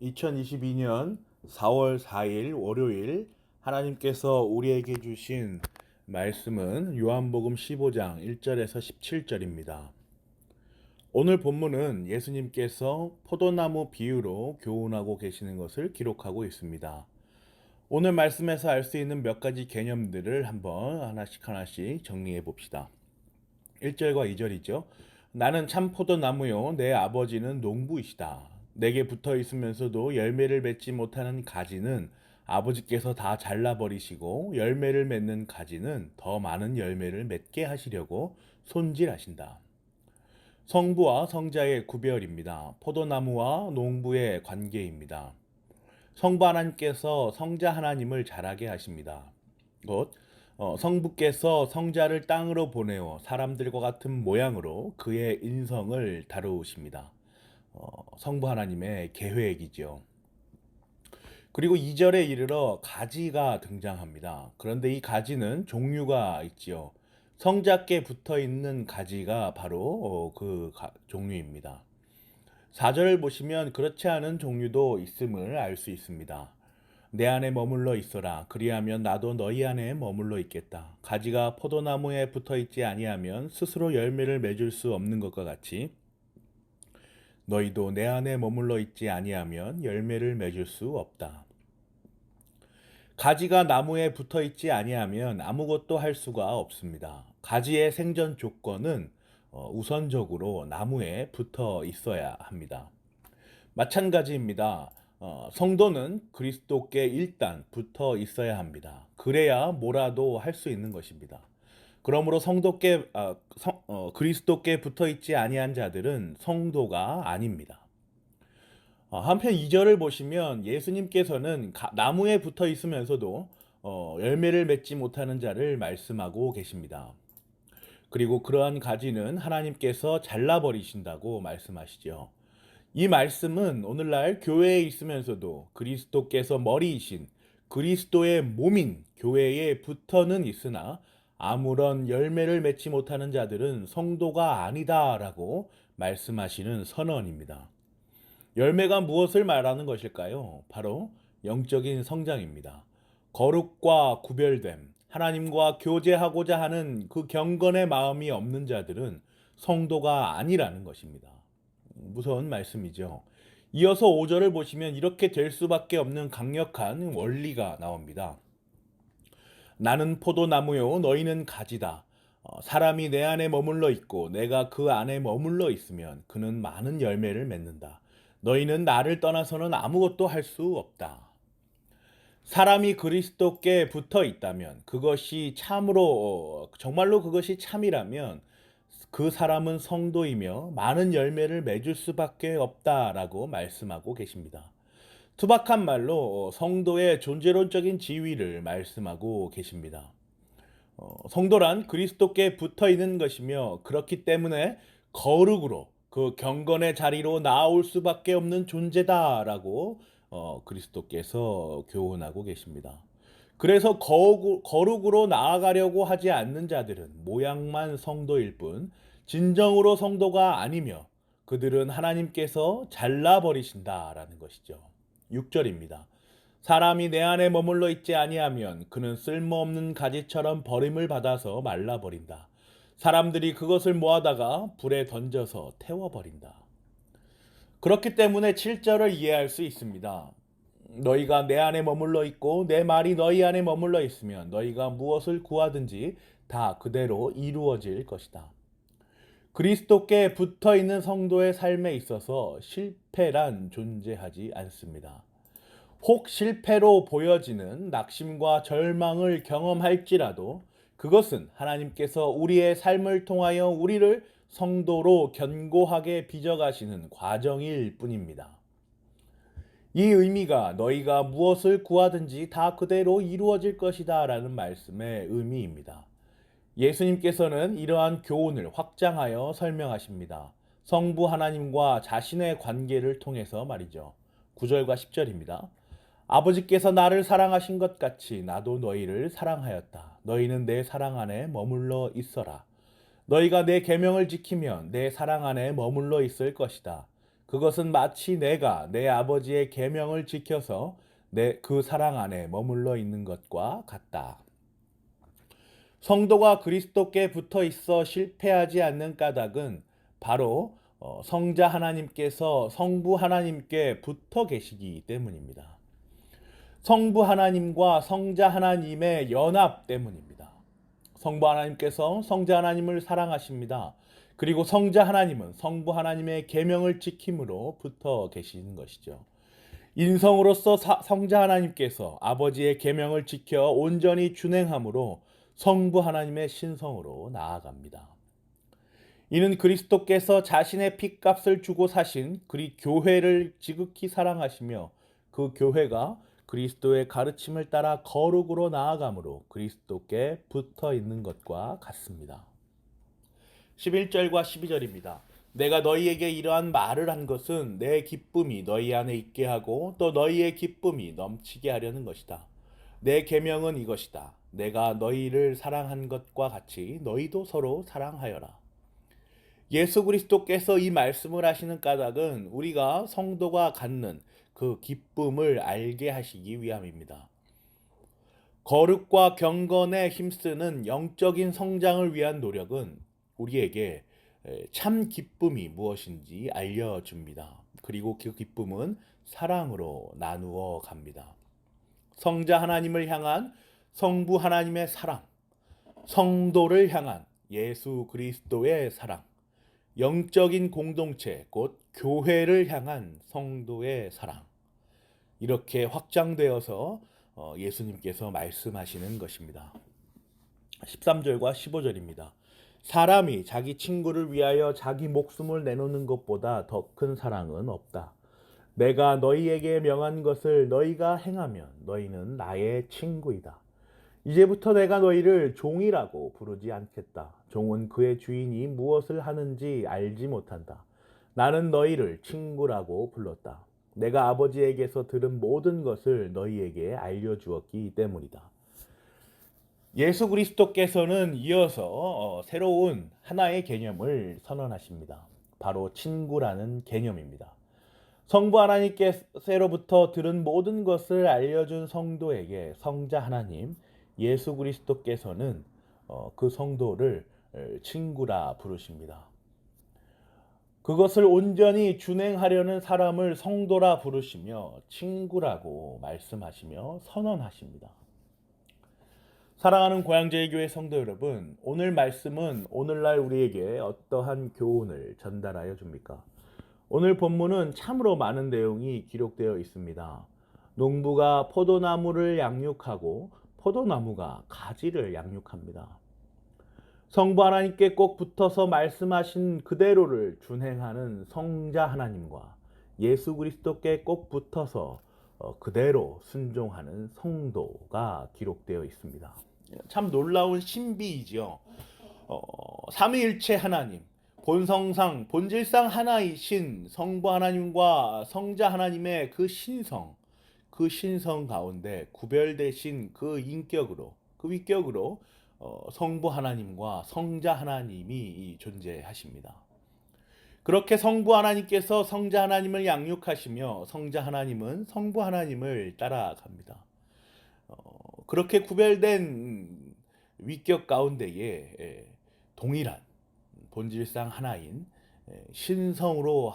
2022년 4월 4일 월요일 하나님께서 우리에게 주신 말씀은 요한복음 15장 1절에서 17절입니다. 오늘 본문은 예수님께서 포도나무 비유로 교훈하고 계시는 것을 기록하고 있습니다. 오늘 말씀에서 알 수 있는 몇 가지 개념들을 한번 하나씩 정리해 봅시다. 1절과 2절이죠. 나는 참 포도나무요 내 아버지는 농부이시다. 내게 붙어 있으면서도 열매를 맺지 못하는 가지는 아버지께서 다 잘라버리시고 열매를 맺는 가지는 더 많은 열매를 맺게 하시려고 손질하신다. 성부와 성자의 구별입니다. 포도나무와 농부의 관계입니다. 성부 하나님께서 성자 하나님을 자라게 하십니다. 곧 성부께서 성자를 땅으로 보내어 사람들과 같은 모양으로 그의 인성을 다루십니다. 성부 하나님의 계획이죠. 그리고 2절에 이르러 가지가 등장합니다. 그런데 이 가지는 종류가 있지요. 성자께 붙어 있는 가지가 바로 종류입니다. 4절을 보시면 그렇지 않은 종류도 있음을 알 수 있습니다. 내 안에 머물러 있어라. 그리하면 나도 너희 안에 머물러 있겠다. 가지가 포도나무에 붙어 있지 아니하면 스스로 열매를 맺을 수 없는 것과 같이 너희도 내 안에 머물러 있지 아니하면 열매를 맺을 수 없다. 가지가 나무에 붙어 있지 아니하면 아무것도 할 수가 없습니다. 가지의 생존 조건은 우선적으로 나무에 붙어 있어야 합니다. 마찬가지입니다. 성도는 그리스도께 일단 붙어 있어야 합니다. 그래야 뭐라도 할 수 있는 것입니다. 그러므로 그리스도께 붙어 있지 아니한 자들은 성도가 아닙니다. 한편 2절을 보시면 예수님께서는 나무에 붙어 있으면서도 열매를 맺지 못하는 자를 말씀하고 계십니다. 그리고 그러한 가지는 하나님께서 잘라버리신다고 말씀하시죠. 이 말씀은 오늘날 교회에 있으면서도 그리스도께서 머리이신 그리스도의 몸인 교회에 붙어는 있으나 아무런 열매를 맺지 못하는 자들은 성도가 아니다라고 말씀하시는 선언입니다. 열매가 무엇을 말하는 것일까요? 바로 영적인 성장입니다. 거룩과 구별됨, 하나님과 교제하고자 하는 그 경건의 마음이 없는 자들은 성도가 아니라는 것입니다. 무서운 말씀이죠. 이어서 5절을 보시면 이렇게 될 수밖에 없는 강력한 원리가 나옵니다. 나는 포도나무요 너희는 가지다. 사람이 내 안에 머물러 있고 내가 그 안에 머물러 있으면 그는 많은 열매를 맺는다. 너희는 나를 떠나서는 아무것도 할 수 없다. 사람이 그리스도께 붙어 있다면 그것이 참으로 정말로 그것이 참이라면 그 사람은 성도이며 많은 열매를 맺을 수밖에 없다라고 말씀하고 계십니다. 투박한 말로 성도의 존재론적인 지위를 말씀하고 계십니다. 성도란 그리스도께 붙어 있는 것이며 그렇기 때문에 거룩으로 그 경건의 자리로 나아올 수밖에 없는 존재다라고 그리스도께서 교훈하고 계십니다. 그래서 거룩으로 나아가려고 하지 않는 자들은 모양만 성도일 뿐 진정으로 성도가 아니며 그들은 하나님께서 잘라버리신다라는 것이죠. 6절입니다. 사람이 내 안에 머물러 있지 아니하면 그는 쓸모없는 가지처럼 버림을 받아서 말라버린다. 사람들이 그것을 모아다가 불에 던져서 태워버린다. 그렇기 때문에 7절을 이해할 수 있습니다. 너희가 내 안에 머물러 있고 내 말이 너희 안에 머물러 있으면 너희가 무엇을 구하든지 다 그대로 이루어질 것이다. 그리스도께 붙어 있는 성도의 삶에 있어서 실패란 존재하지 않습니다. 혹 실패로 보여지는 낙심과 절망을 경험할지라도 그것은 하나님께서 우리의 삶을 통하여 우리를 성도로 견고하게 빚어가시는 과정일 뿐입니다. 이 의미가 너희가 무엇을 구하든지 다 그대로 이루어질 것이다 라는 말씀의 의미입니다. 예수님께서는 이러한 교훈을 확장하여 설명하십니다. 성부 하나님과 자신의 관계를 통해서 말이죠. 9절과 10절입니다. 아버지께서 나를 사랑하신 것 같이 나도 너희를 사랑하였다. 너희는 내 사랑 안에 머물러 있어라. 너희가 내 계명을 지키면 내 사랑 안에 머물러 있을 것이다. 그것은 마치 내가 내 아버지의 계명을 지켜서 그 사랑 안에 머물러 있는 것과 같다. 성도가 그리스도께 붙어 있어 실패하지 않는 까닭은 바로 성자 하나님께서 성부 하나님께 붙어 계시기 때문입니다. 성부 하나님과 성자 하나님의 연합 때문입니다. 성부 하나님께서 성자 하나님을 사랑하십니다. 그리고 성자 하나님은 성부 하나님의 계명을 지킴으로 붙어 계시는 것이죠. 인성으로서 성자 하나님께서 아버지의 계명을 지켜 온전히 준행함으로 성부 하나님의 신성으로 나아갑니다. 이는 그리스도께서 자신의 핏값을 주고 사신 교회를 지극히 사랑하시며 그 교회가 그리스도의 가르침을 따라 거룩으로 나아감으로 그리스도께 붙어 있는 것과 같습니다. 11절과 12절입니다. 내가 너희에게 이러한 말을 한 것은 내 기쁨이 너희 안에 있게 하고 또 너희의 기쁨이 넘치게 하려는 것이다. 내 계명은 이것이다. 내가 너희를 사랑한 것과 같이 너희도 서로 사랑하여라. 예수 그리스도께서 이 말씀을 하시는 까닭은 우리가 성도가 갖는 그 기쁨을 알게 하시기 위함입니다. 거룩과 경건에 힘쓰는 영적인 성장을 위한 노력은 우리에게 참 기쁨이 무엇인지 알려줍니다. 그리고 그 기쁨은 사랑으로 나누어 갑니다. 성자 하나님을 향한 성부 하나님의 사랑, 성도를 향한 예수 그리스도의 사랑, 영적인 공동체 곧 교회를 향한 성도의 사랑, 이렇게 확장되어서 예수님께서 말씀하시는 것입니다. 13절과 15절입니다. 사람이 자기 친구를 위하여 자기 목숨을 내놓는 것보다 더 큰 사랑은 없다. 내가 너희에게 명한 것을 너희가 행하면 너희는 나의 친구이다. 이제부터 내가 너희를 종이라고 부르지 않겠다. 종은 그의 주인이 무엇을 하는지 알지 못한다. 나는 너희를 친구라고 불렀다. 내가 아버지에게서 들은 모든 것을 너희에게 알려주었기 때문이다. 예수 그리스도께서는 이어서 새로운 하나의 개념을 선언하십니다. 바로 친구라는 개념입니다. 성부 하나님께로부터 들은 모든 것을 알려준 성도에게 성자 하나님 예수 그리스도께서는 그 성도를 친구라 부르십니다. 그것을 온전히 준행하려는 사람을 성도라 부르시며 친구라고 말씀하시며 선언하십니다. 사랑하는 고향제일교회 성도 여러분, 오늘 말씀은 오늘날 우리에게 어떠한 교훈을 전달하여 줍니까? 오늘 본문은 참으로 많은 내용이 기록되어 있습니다. 농부가 포도나무를 양육하고 포도나무가 가지를 양육합니다. 성부 하나님께 꼭 붙어서 말씀하신 그대로를 준행하는 성자 하나님과 예수 그리스도께 꼭 붙어서 그대로 순종하는 성도가 기록되어 있습니다. 참 놀라운 신비이지요. 삼위일체 하나님, 본성상, 본질상 하나이신 성부 하나님과 성자 하나님의 그 신성 가운데 구별되신 그 인격으로, 그 위격으로 성부 하나님과 성자 하나님이 존재하십니다. 그렇게 성부 하나님께서 성자 하나님을 양육하시며 성자 하나님은 성부 하나님을 따라갑니다. 그렇게 구별된 위격 가운데에 동일한 본질상 하나인 신성으로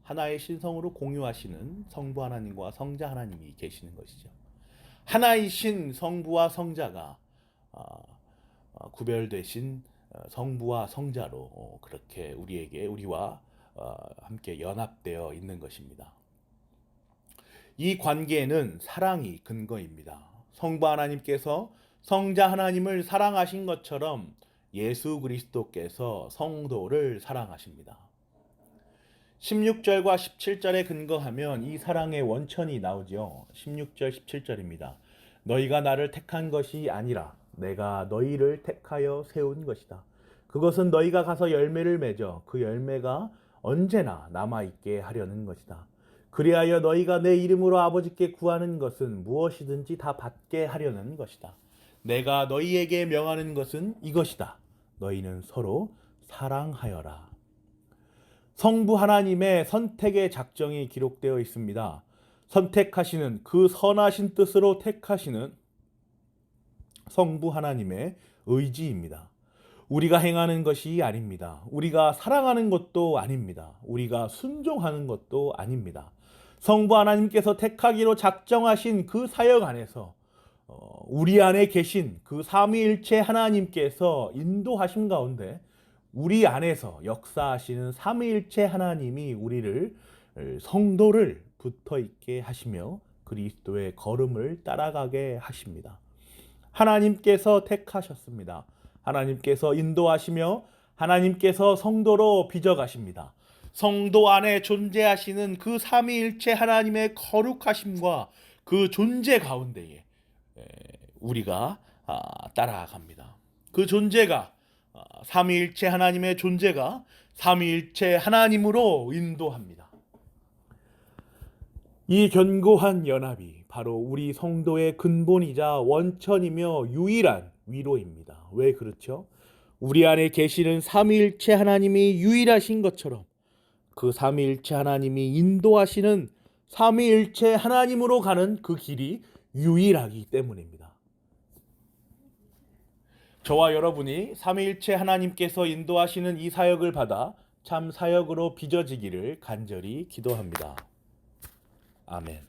하나의 신성으로 공유하시는 성부 하나님과 성자 하나님이 계시는 것이죠. 하나이신 성부와 성자가 구별되신 성부와 성자로 그렇게 우리와 함께 연합되어 있는 것입니다. 이 관계는 사랑이 근거입니다. 성부 하나님께서 성자 하나님을 사랑하신 것처럼 예수 그리스도께서 성도를 사랑하십니다. 16절과 17절에 근거하면 이 사랑의 원천이 나오죠. 16절 17절입니다. 너희가 나를 택한 것이 아니라 내가 너희를 택하여 세운 것이다. 그것은 너희가 가서 열매를 맺어 그 열매가 언제나 남아있게 하려는 것이다. 그리하여 너희가 내 이름으로 아버지께 구하는 것은 무엇이든지 다 받게 하려는 것이다. 내가 너희에게 명하는 것은 이것이다. 너희는 서로 사랑하여라. 성부 하나님의 선택의 작정이 기록되어 있습니다. 선택하시는 그 선하신 뜻으로 택하시는 성부 하나님의 의지입니다. 우리가 행하는 것이 아닙니다. 우리가 사랑하는 것도 아닙니다. 우리가 순종하는 것도 아닙니다. 성부 하나님께서 택하기로 작정하신 그 사역 안에서 우리 안에 계신 그 삼위일체 하나님께서 인도하심 가운데 우리 안에서 역사하시는 삼위일체 하나님이 우리를 성도를 붙어 있게 하시며 그리스도의 걸음을 따라가게 하십니다. 하나님께서 택하셨습니다. 하나님께서 인도하시며 하나님께서 성도로 빚어가십니다. 성도 안에 존재하시는 그 삼위일체 하나님의 거룩하심과 그 존재 가운데에 우리가 따라갑니다. 그 존재가 삼위일체 하나님의 존재가 삼위일체 하나님으로 인도합니다. 이 견고한 연합이 바로 우리 성도의 근본이자 원천이며 유일한 위로입니다. 왜 그렇죠? 우리 안에 계시는 삼위일체 하나님이 유일하신 것처럼 그 삼위일체 하나님이 인도하시는 삼위일체 하나님으로 가는 그 길이 유일하기 때문입니다. 저와 여러분이 삼위일체 하나님께서 인도하시는 이 사역을 받아 참 사역으로 빚어지기를 간절히 기도합니다. 아멘.